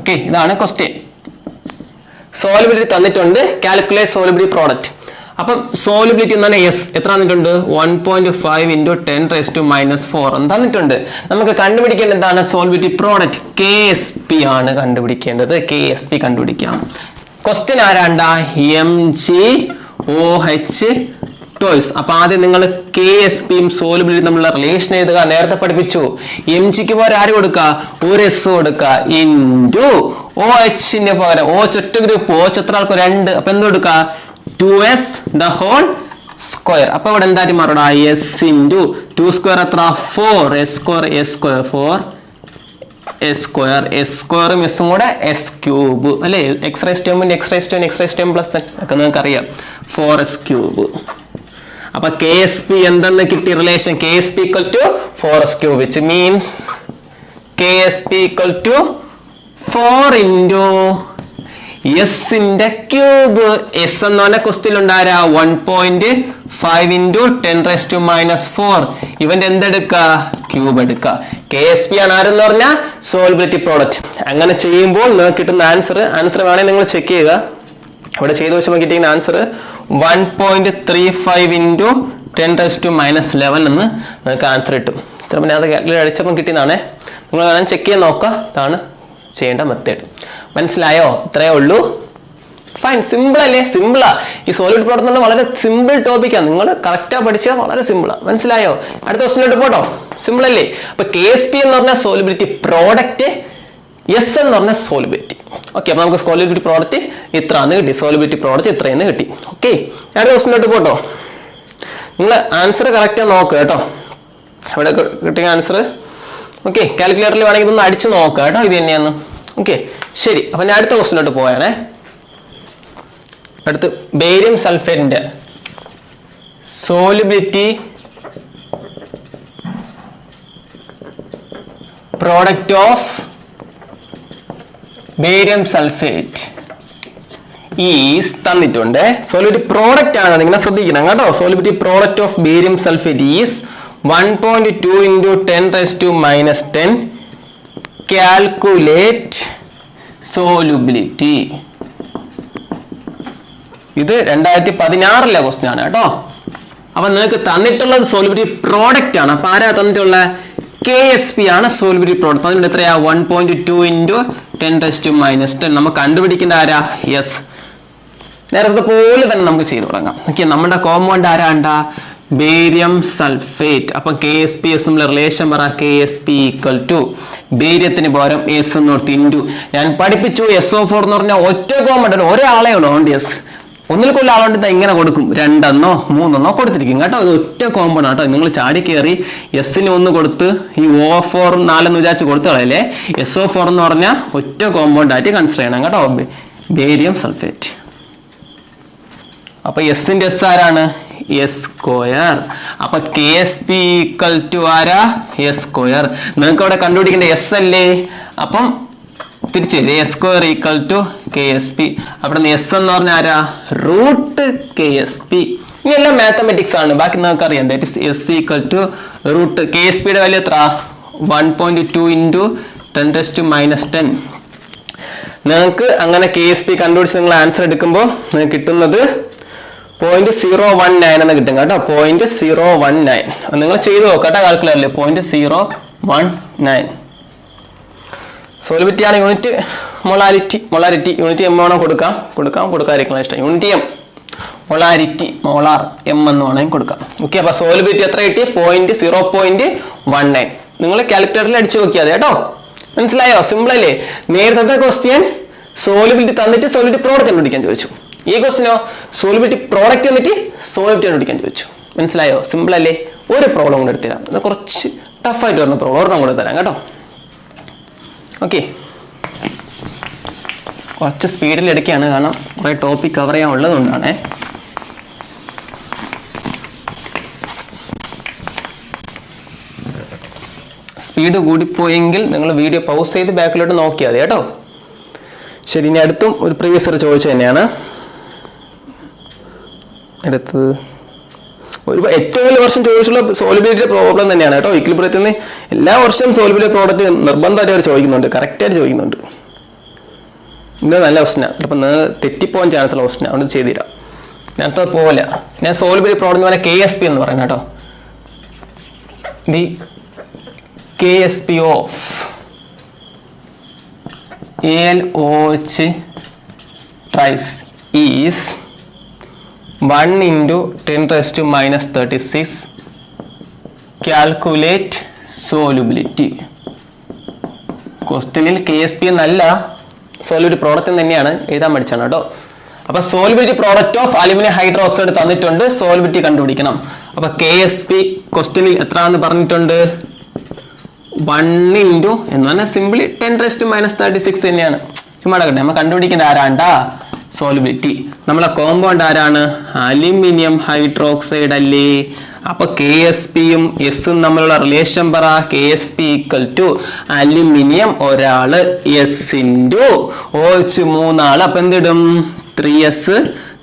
Okay, ഇതാണ് ക്വസ്റ്റ്യൻ. സോലിബിലിറ്റി തന്നിട്ടുണ്ട്, കാൽക്കുലേറ്റ് സോലിബിലിറ്റി പ്രോഡക്റ്റ്. അപ്പം സോലിബിലിറ്റി എന്ന് പറഞ്ഞാൽ എസ് എത്ര തന്നിട്ടുണ്ട്? 1.5 into 10⁻⁴ തന്നിട്ടുണ്ട്. നമുക്ക് കണ്ടുപിടിക്കേണ്ടത് എന്താണ്? സോലിബിലിറ്റി പ്രോഡക്റ്റ് KSP ആണ് കണ്ടുപിടിക്കേണ്ടത്. KSP കണ്ടുപിടിക്കാം. ക്വസ്റ്റ്യൻ ആരാണ്ടാ? MgOH toys. അപ്പൊ ആദ്യം നിങ്ങൾ KSPയും സോലിബിലിറ്റി തമ്മിലുള്ള റിലേഷൻ എഴുതുക. നേരത്തെ പഠിപ്പിച്ചു. Mgക്ക് പകരം ആര് കൊടുക്കുക? ഒരു S കൊടുക്കുക ഇൻറ്റു OHന്റെ പകരം OH ഒറ്റ ഗ്രൂപ്പ്. OH എത്ര ആൾക്കും? 2. അപ്പൊ എന്ത് കൊടുക്കുക? 2s the whole square. അപ്പൊ ഇവിടെ എന്തായാലും മാറൂടാ? S ഇൻറ്റു 2² എത്ര? 4. S². 4 s²ഉം എസും കൂടെ s³ അല്ലെ? x⁻⁻⁴ x⁻⁻⁴ ഒക്കെ നിങ്ങൾക്ക് അറിയാം. 4s³. അപ്പൊ KSP എന്തെന്ന് കിട്ടി relation? KSP equal to 4s³, which means KSP equal to 4 into S ന്റെ ക്യൂബ്. S എന്ന് പറഞ്ഞ ക്വസ്റ്റ്യൻ ഉണ്ടാരാ? 1.5 into 10⁻⁻⁴. ഇവന്റെ എന്തെടുക്ക? ക്യൂബ് എടുക്ക. KSP ആണ് ആരെന്ന് പറഞ്ഞാൽ സോൾബിലിറ്റി പ്രോഡക്റ്റ്. അങ്ങനെ ചെയ്യുമ്പോൾ നിങ്ങൾക്ക് കിട്ടുന്ന ആൻസർ വേണമെങ്കിൽ നിങ്ങൾ ചെക്ക് ചെയ്യുക. ഇവിടെ ചെയ്ത് വെച്ച് കിട്ടിയ ആൻസർ 1.35 into 10⁻11 എന്ന് നിങ്ങൾക്ക് ആൻസർ കിട്ടും. ചിലപ്പോൾ ഞാൻ അത് കാൽക്കുലേറ്റർ അടിച്ചപ്പം കിട്ടിയതാണേ. നിങ്ങൾ വേണം ചെക്ക് ചെയ്യാൻ നോക്കുക. ഇതാണ് ചെയ്യേണ്ട മെത്തേഡ്. മനസ്സിലായോ? ഇത്രയേ ഉള്ളൂ. ഫൈൻ, സിമ്പിൾ അല്ലേ? സിമ്പിളാ. ഈ സോളിഡ് പ്രോഡക്റ്റ് എന്ന് വളരെ സിമ്പിൾ ടോപ്പിക്കാണ്. നിങ്ങൾ കറക്റ്റാ പഠിച്ചാൽ വളരെ സിമ്പിളാ. മനസ്സിലായോ? അടുത്ത ക്വസ്റ്റിനോട്ട് പോട്ടോ. സിമ്പിൾ അല്ലേ? അപ്പൊ KSP എന്ന് പറഞ്ഞ സോളിബിലിറ്റി പ്രോഡക്റ്റ്, S എന്ന് പറഞ്ഞ സോളിബിലിറ്റി. ഓക്കെ, അപ്പൊ നമുക്ക് സോളിബിലിറ്റി പ്രോഡക്റ്റ് ഇത്രന്ന് കിട്ടി, സോളിബിലിറ്റി പ്രോഡക്റ്റ് ഇത്രയെന്ന് കിട്ടി. ഓക്കെ, അടുത്ത ക്വസ്റ്റിനോട്ട് പോട്ടോ. നിങ്ങൾ ആൻസർ കറക്റ്റാ നോക്കുക കേട്ടോ. ഇവിടെ കിട്ടിയ ആൻസർ ഓക്കെ, കാൽക്കുലേറ്ററിൽ വേണമെങ്കിൽ ഇതൊന്ന് അടിച്ച് നോക്കുക കേട്ടോ, ഇത് തന്നെയാന്ന്. ഓക്കെ, ശരി. അപ്പൊ ഞാൻ അടുത്ത ക്വസ്റ്റിനോട്ട് പോയാണേ. അടുത്ത് ബേരിയം സൾഫേറ്റിന്റെ solubility product of barium sulphate is തന്നിട്ടുണ്ട്. സോലിബിലിറ്റി പ്രോഡക്റ്റ് ആണ്, നിങ്ങൾ ശ്രദ്ധിക്കണം കേട്ടോ. Solubility product of barium sulphate is 1.2 × 10⁻10. Calculate solubility. ഇത് 2016 ക്വസ്റ്റ്യൻ ആണ് കേട്ടോ. അപ്പൊ നിങ്ങൾക്ക് തന്നിട്ടുള്ളത് സോലിബിലിറ്റി പ്രോഡക്റ്റ് ആണ്. അപ്പൊ ആരാ തന്നിട്ടുള്ള? KSP ആണ് സോലിബിലിറ്റി പ്രോഡക്റ്റ്. അതിന്റെ എത്രയാ? 1.2 × 10⁻10. നമുക്ക് കണ്ടുപിടിക്കേണ്ട ആരാ? യെസ്, നേരത്തെ പോലെ തന്നെ നമുക്ക് ചെയ്തു തുടങ്ങാം. ഓക്കെ, നമ്മുടെ കോമ്പൗണ്ട് ആരാണ്ടാ? Barium sulphate. അപ്പൊ KSP S നമ്മൾ റിലേഷൻ പറ. KSP = ബേരിയത്തിന് പകരം S എന്ന് ഓർത്ത് ഇൻറ്റു ഞാൻ പഠിപ്പിച്ചു. SO4 എന്ന് പറഞ്ഞാൽ ഒറ്റ കോമ്പൗണ്ട്, ഒരാളെ ഉള്ളൂ. യെസ്, ഒന്നിൽ കൂടുതൽ ആളുണ്ട് ഇങ്ങനെ കൊടുക്കും, 2 or 3 കൊടുത്തിരിക്കും കേട്ടോ. ഇത് ഒറ്റ കോമ്പൗണ്ട് കേട്ടോ. നിങ്ങൾ ചാടി കയറി S-ന് 1 കൊടുത്ത് ഈ O4 4 എന്ന് വിചാരിച്ച് കൊടുത്തളല്ലേ. SO4 എന്ന് പറഞ്ഞാൽ ഒറ്റ കോമ്പൗണ്ട് ആയിട്ട് കൺസിഡർ ചെയ്യണം കേട്ടോ, ബേരിയം സൾഫേറ്റ്. അപ്പൊ S-ന്റെ S ആരാണ്? S². അപ്പൊ KSP = ആരാ? S². നിങ്ങൾക്ക് അവിടെ കണ്ടുപിടിക്കേണ്ട S അല്ലേ? അപ്പം തിരിച്ച് S² = KSP. അവിടെ നിന്ന് S എന്ന് പറഞ്ഞ ആരാ? √KSP. ഇനി എല്ലാം മാത്തമെറ്റിക്സ് ആണ്, ബാക്കി നിങ്ങൾക്ക് അറിയാം. ദാറ്റ് ഇസ് S = KSP യുടെ വാല്യൂ എത്ര? 1.2 × 10⁻10. നിങ്ങൾക്ക് അങ്ങനെ KSP കണ്ടുപിടിച്ച് നിങ്ങൾ ആൻസർ എടുക്കുമ്പോൾ നിങ്ങൾക്ക് കിട്ടുന്നത് 0.019 എന്ന് കിട്ടും കേട്ടോ. 0.019 നിങ്ങൾ ചെയ്ത് നോക്കട്ടെ കാൽക്കുലേറ്ററിൽ. 0.019. സോലിബിലിറ്റി ആണ് യൂണിറ്റ്. മൊളാരിറ്റി യൂണിറ്റ് M വേണം കൊടുക്കാതിരിക്കണം ഇഷ്ടം. Unit M, molarity molar M എന്ന് വേണമെങ്കിൽ കൊടുക്കാം. ഓക്കെ, അപ്പൊ സോലിബിലിറ്റി എത്ര കിട്ടി? 0.19. നിങ്ങൾ കാൽക്കുലേറ്ററിൽ അടിച്ചു നോക്കിയാൽ കേട്ടോ. മനസ്സിലായോ? സിമ്പിൾ അല്ലേ? നേരത്തെ ക്വസ്റ്റ്യൻ സോലിബിലിറ്റി തന്നിട്ട് സോലിബിലിറ്റി പ്രോഡക്റ്റ് കണ്ടുപിടിക്കാൻ ചോദിച്ചു. ഈ ക്വസ്റ്റിനോ സോലിബിലിറ്റി പ്രോഡക്റ്റ് എന്നിട്ട് സോലിബിലിറ്റി കണ്ടുപിടിക്കാൻ ചോദിച്ചു. മനസ്സിലായോ? സിമ്പിൾ അല്ലേ? ഒരു പ്രോബ്ലം കൂടെ എടുത്തുതരാം. അത് കുറച്ച് ടഫായിട്ട് വരുന്ന പ്രോബ്ലം ഒരെണ്ണം കൂടെ തരാം കേട്ടോ. ഓക്കെ, കുറച്ച് സ്പീഡിൽ എടുക്കുകയാണ്, കാരണം കുറേ ടോപ്പിക് കവർ ചെയ്യാൻ ഉള്ളതുകൊണ്ടാണ്. സ്പീഡ് കൂടിപ്പോയെങ്കിൽ നിങ്ങൾ വീഡിയോ പൗസ് ചെയ്ത് ബാക്കിലോട്ട് നോക്കിയാൽ മതി കേട്ടോ. ശരി, ഇനി അടുത്തും ഒരു പ്രീവിയസ് ഇയർ ചോദിച്ചു തന്നെയാണ് അടുത്തത്. ഏറ്റവും വലിയ വർഷം ചോദിച്ചുള്ള സോലിബിലിറ്റി പ്രോബ്ലം തന്നെയാണ് കേട്ടോ. ഇക്വിലിബ്രിയത്തിൽ നിന്ന് എല്ലാ വർഷവും സോലിബിലിറ്റി പ്രോഡക്റ്റ് നിർബന്ധമായിട്ട് അവർ ചോദിക്കുന്നുണ്ട്, കറക്റ്റായിട്ട് ചോദിക്കുന്നുണ്ട്. ഇത് നല്ല ക്വസ്റ്റനാണ്. ചിലപ്പോൾ തെറ്റിപ്പോകാൻ ചാൻസ് ഉള്ള ക്വസ്റ്റനാണ്, അതുകൊണ്ട് ചെയ്തു തരാം. ഞാനത് പോലെ ഞാൻ സോലിബിലിറ്റി പ്രോഡക്റ്റ് എന്ന് പറഞ്ഞാൽ KSP എന്ന് പറയുന്നത് കേട്ടോ. The KSP of AlOH trice is 1 × 10⁻36. Calculate solubility. ക്വസ്റ്റ്യനിൽ KSP എന്നല്ല, സോലിബിലിറ്റി പ്രോഡക്റ്റ് തന്നെയാണ് എഴുതാൻ പഠിച്ചാണ് കേട്ടോ. അപ്പൊ solubility product of aluminium hydroxide തന്നിട്ടുണ്ട്, സോലിബിലിറ്റി കണ്ടുപിടിക്കണം. അപ്പൊ KSP ക്വസ്റ്റ്യനിൽ എത്രയാണെന്ന് പറഞ്ഞിട്ടുണ്ട്? 1 എന്ന് പറഞ്ഞാൽ സിംപിളി 10⁻36 തന്നെയാണ്. ചുമ്മാ കിട്ടെ. നമ്മൾ കണ്ടുപിടിക്കേണ്ട ആരാണ്ടാ? സോലിബിലിറ്റി. നമ്മളെ കോമ്പൗണ്ട് ആരാണ്? അലുമിനിയം ഹൈഡ്രോക്സൈഡ് അല്ലേ? അപ്പൊ KSPയും S തമ്മിലുള്ള റിലേഷൻ പറ. KSP = അലുമിനിയം ഒരാള്, S × OH 3 ആള്. അപ്പൊ എന്തിടും? 3S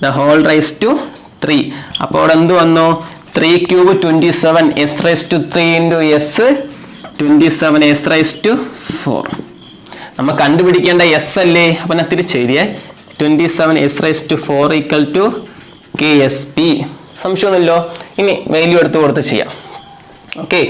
⁻3. അപ്പൊ അവിടെ എന്ത് വന്നു? 3³ 27, S3 × S 27, S4. നമ്മൾ കണ്ടുപിടിക്കേണ്ട S അല്ലേ? അപ്പൊ ഞാൻ തിരിച്ചെഴുതിയേ 27 S4 = KSP. സംശയമൊന്നുമില്ലോ. ഇനി വാല്യൂ എടുത്ത് കൊടുത്ത് ചെയ്യാം. Okay,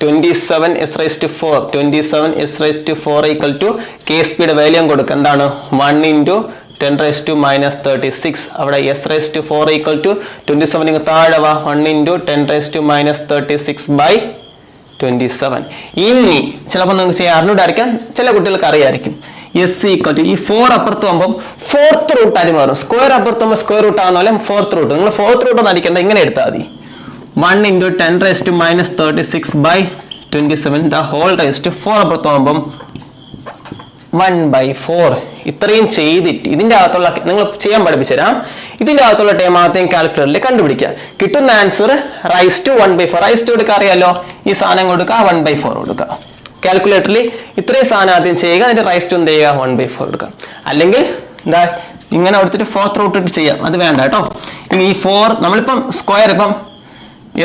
27 s raised to 4 27 s raised to 4 equal to k speed value കൊടുക്കുക. എന്താണ് 1 into 10 raised to minus 36. അവിടെ s raised to 4 equal to 27 താഴെ 1 into 10 raised to minus 36 by 27. ഇനി ചിലപ്പോൾ നിങ്ങൾക്ക് ചെയ്യാൻ അറിഞ്ഞൂടായിരിക്കാം, ചില കുട്ടികൾക്ക് അറിയായിരിക്കും. എസ് ഈക്വൽ ടു ഈ 4 അപ്പുറത്ത് പോകുമ്പോൾ 4th റൂട്ട് ആയി മാറും. സ്ക്വയർ അപ്പുറത്ത് പോകുമ്പോൾ സ്ക്വയർ റൂട്ട് ആവുന്നാലും 4th റൂട്ട്. നിങ്ങൾ 4th റൂട്ട് ഒന്നും അടിക്കേണ്ട, ഇങ്ങനെ എടുത്താൽ മതി. 1 into 10 raised to minus 36 by 27 the whole raised to 4 അപ്പുറത്ത് പോകുമ്പം 1 by 4. ഇത്രയും ചെയ്തിട്ട് ഇതിൻ്റെ അകത്തുള്ള നിങ്ങൾ ചെയ്യാൻ പഠിപ്പിച്ചു തരാം. ഇതിൻ്റെ അകത്തുള്ള ടൈം ആദ്യം കാൽക്കുലേറ്ററിൽ കണ്ടുപിടിക്കുക. കിട്ടുന്ന answer raise to 1 by 4. Raise to എടുക്കുക അറിയാലോ, ഈ സാധനം കൊടുക്കുക 1 by 4 കൊടുക്കുക. കാൽക്കുലേറ്ററിൽ ഇത്രയും സാധനം ആദ്യം ചെയ്യുക, അതിന്റെ റൈസ് ടു എന്ത് ചെയ്യുക 1 by 4 എടുക്കുക. അല്ലെങ്കിൽ എന്താ ഇങ്ങനെ കൊടുത്തിട്ട് 4th റൂട്ട് ഇട്ട് ചെയ്യാം, അത് വേണ്ട കേട്ടോ. ഇനി ഈ 4 നമ്മളിപ്പം സ്ക്വയർ ഇപ്പം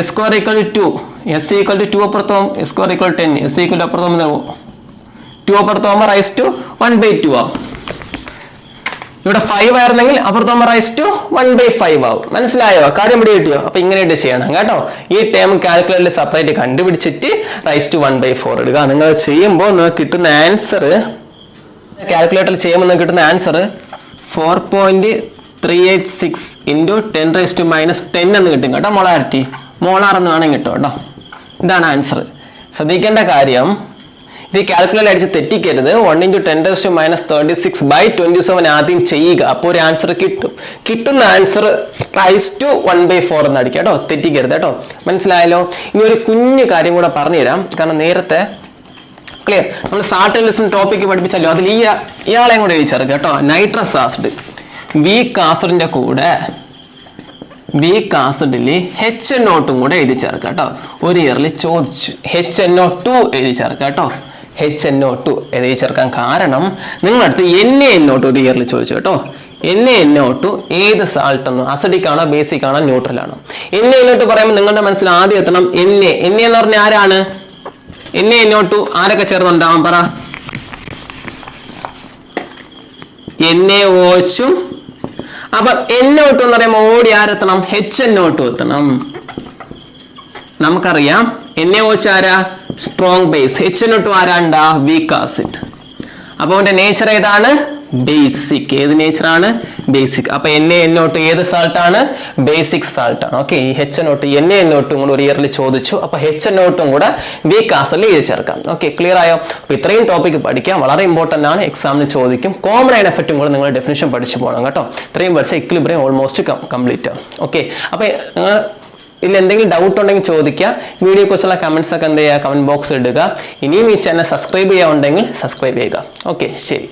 s square equal to 2 s equal to 2 അപ്പുറത്ത് പോകും s square equal to 10 s equal to അപ്പുറത്ത് പോകുമ്പോൾ 2 അപ്പുറത്ത് പോകുമ്പോൾ റൈസ് ടു 1 by 2 ആവും. ഇവിടെ 5 ആയിരുന്നെങ്കിൽ അപ്പുറത്ത് പോകുമ്പോൾ റൈസ് ടു 1 by 5 ആവും. മനസ്സിലായോ, കാര്യം പിടി കിട്ടിയോ? അപ്പൊ ഇങ്ങനെയായിട്ട് ചെയ്യണം കേട്ടോ. ഈ ടേം കാൽക്കുലേറ്ററിൽ സെപ്പറേറ്റ് കണ്ടുപിടിച്ചിട്ട് റൈസ് ടു 1 by 4 എടുക്കുക. നിങ്ങൾ ചെയ്യുമ്പോൾ നിങ്ങൾക്ക് കിട്ടുന്ന ആൻസർ, കാൽക്കുലേറ്ററിൽ ചെയ്യുമ്പോൾ നിങ്ങൾക്ക് കിട്ടുന്ന answer 4.386 into 10 raised to minus 10 എന്ന് കിട്ടും കേട്ടോ. മോളാർ എന്ന് വേണമെങ്കിൽ കിട്ടും കേട്ടോ. ഇതാണ് ആൻസർ. ശ്രദ്ധിക്കേണ്ട കാര്യം, ഇത് കാൽക്കുലേറ്റർ അടിച്ച് തെറ്റിക്കരുത്. 1 into 10 raised to minus 36 by 27 ആദ്യം ചെയ്യുക, അപ്പോൾ ഒരു ആൻസർ കിട്ടും. കിട്ടുന്ന ആൻസർ റൈസ് ടു 1 by 4 എന്ന് അടിക്കുക കേട്ടോ, തെറ്റിക്കരുത് കേട്ടോ. മനസ്സിലായല്ലോ. ഇനി ഒരു കുഞ്ഞു കാര്യം കൂടെ പറഞ്ഞുതരാം, കാരണം നേരത്തെ ക്ലിയർ നമ്മൾ സാർട്ട് ലിസ്റ്റ് ടോപ്പിക്ക് പഠിപ്പിച്ചല്ലോ, അതിൽ ഇയാളെയും കൂടെ എഴുതി ചേർക്കുക കേട്ടോ. നൈട്രസ് ആസിഡ് വീക്ക് ആസിഡിന്റെ കൂടെ വീക്ക് ആസിഡിൽ HNO2 കൂടെ എഴുതി ചേർക്കുക കേട്ടോ. ഒരു ഇയറിൽ ചോദിച്ചു HNO2 എഴുതി ചേർക്കുക കേട്ടോ. HNO2 എഴുതി ചേർക്കാൻ കാരണം നിങ്ങളടുത്ത് NaNO2 ഒരു ഇയറിൽ ചോദിച്ചു കേട്ടോ. NaNO2 ഏത് സാൾട്ട് എന്ന്, അസിഡിക് ആണോ ബേസിക് ആണോ ന്യൂട്രൽ ആണോ? NaNO2 പറയുമ്പോൾ നിങ്ങളുടെ മനസ്സിൽ ആദ്യം എത്തണം Na എന്ന് പറഞ്ഞാൽ ആരാണ്? NaNO2 ആരൊക്കെ ചേർന്നുണ്ടാവാം പറ? NaOH. അപ്പൊ NO2 എന്ന് പറയുമ്പോൾ ഓടി ആരെത്തണം? HNO2 എത്തണം. നമുക്കറിയാം NaOH ആരാ? Strong base. HNO2 ആരാണ്ടാ? Weak acid. അപ്പൊ അവന്റെ നേച്ചർ ഏതാണ്? ബേസിക്. ഏത് നേച്ചറാണ്? ബേസിക്. അപ്പൊ NaNO2 ഏത് സാൾട്ട് ആണ്? ബേസിക് സാൾട്ട് ആണ്. ഓക്കെ, ഈ HNO2 NaNO2 കൂടെ ഒരു ഇയറിൽ ചോദിച്ചു. അപ്പൊ HNO2 കൂടെ വീക്ക് ആസിഡിൽ എഴുതി ചേർക്കാം. ഓക്കെ, ക്ലിയർ ആയോ? അപ്പൊ ഇത്രയും ടോപ്പിക്ക് പഠിക്കാം, വളരെ ഇമ്പോർട്ടന്റ് ആണ്, എക്സാമിന് ചോദിക്കും. കോമൺ ആയ എഫക്റ്റും കൂടെ നിങ്ങൾ ഡെഫിനിഷൻ പഠിച്ചു പോകണം കേട്ടോ. ഇത്രയും പഠിച്ച ഇക്വിലിബ്രിയം ഓൾമോസ്റ്റ് കംപ്ലീറ്റ് ആണ്. ഓക്കെ, അപ്പൊ ഇതിൽ എന്തെങ്കിലും ഡൗട്ട് ഉണ്ടെങ്കിൽ ചോദിക്കുക. വീഡിയോ കുറിച്ചുള്ള കമന്റ്സ് ഒക്കെ എന്ത് ചെയ്യുക, കമന്റ് ബോക്സിൽ ഇടുക. ഇനിയും ഈ ചാനൽ സബ്സ്ക്രൈബ് ചെയ്യാൻ ഉണ്ടെങ്കിൽ സബ്സ്ക്രൈബ് ചെയ്യുക. ഓക്കെ, ശരി.